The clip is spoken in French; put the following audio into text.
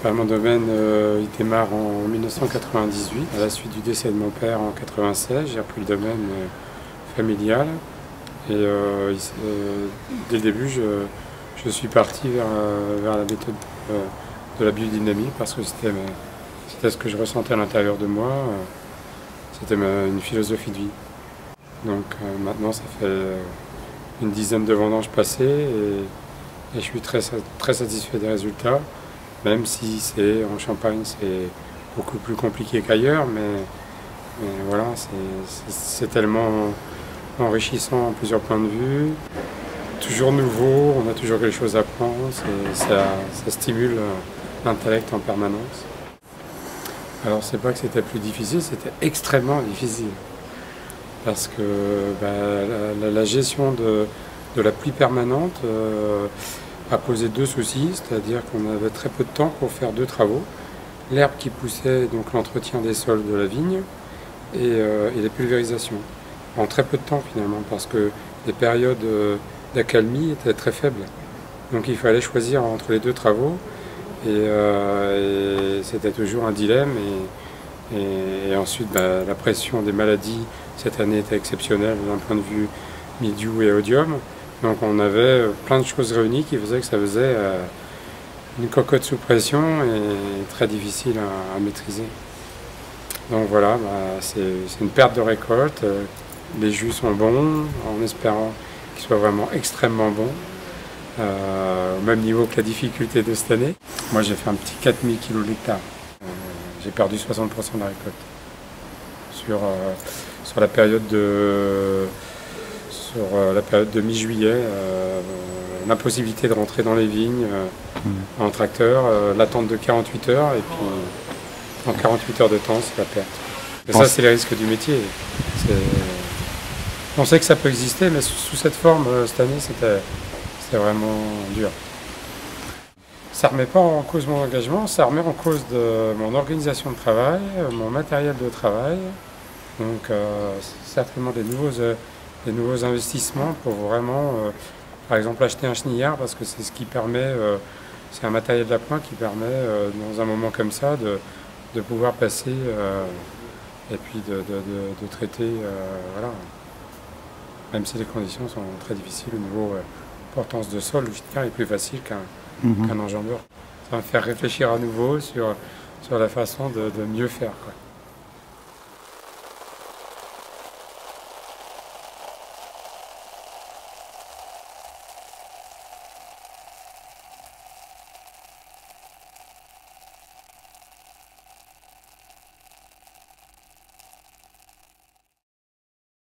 Mon domaine il démarre en 1998, à la suite du décès de mon père en 1996. J'ai repris le domaine familial et dès le début je suis parti vers la méthode de la biodynamie parce que c'était ce que je ressentais à l'intérieur de moi, c'était une philosophie de vie. Donc maintenant ça fait une dizaine de vendanges passées et je suis très satisfait des résultats. Même si c'est en Champagne, c'est beaucoup plus compliqué qu'ailleurs, mais voilà, c'est tellement enrichissant à plusieurs points de vue, toujours nouveau, on a toujours quelque chose à apprendre, ça stimule l'intellect en permanence. Alors c'est pas que c'était plus difficile, c'était extrêmement difficile, parce que la gestion de la pluie permanente a posé deux soucis, c'est-à-dire qu'on avait très peu de temps pour faire deux travaux. L'herbe qui poussait, donc l'entretien des sols de la vigne, et les pulvérisations. En très peu de temps finalement, parce que les périodes d'accalmie étaient très faibles. Donc il fallait choisir entre les deux travaux, et c'était toujours un dilemme. Et ensuite, la pression des maladies cette année était exceptionnelle d'un point de vue mildiou et odium. Donc on avait plein de choses réunies qui faisaient que ça faisait une cocotte sous pression et très difficile à maîtriser. Donc voilà, c'est une perte de récolte. Les jus sont bons, en espérant qu'ils soient vraiment extrêmement bons, au même niveau que la difficulté de cette année. Moi j'ai fait un petit 4000 kg l'hectare. J'ai perdu 60% de la récolte sur la période de mi-juillet, l'impossibilité de rentrer dans les vignes en tracteur, l'attente de 48 heures, et puis en 48 heures de temps, c'est la perte. Et ça, c'est les risques du métier. On sait que ça peut exister, mais sous cette forme, cette année, c'était vraiment dur. Ça ne remet pas en cause mon engagement, ça remet en cause mon organisation de travail, mon matériel de travail, donc certainement des nouveaux investissements pour vraiment, par exemple, acheter un chenillard, parce que c'est ce qui permet, c'est un matériel d'appoint qui permet, dans un moment comme ça, de pouvoir passer et puis de traiter, voilà. Même si les conditions sont très difficiles au niveau portance de sol, le chenillard est plus facile qu'un enjambeur. Ça va me faire réfléchir à nouveau sur la façon de mieux faire, quoi.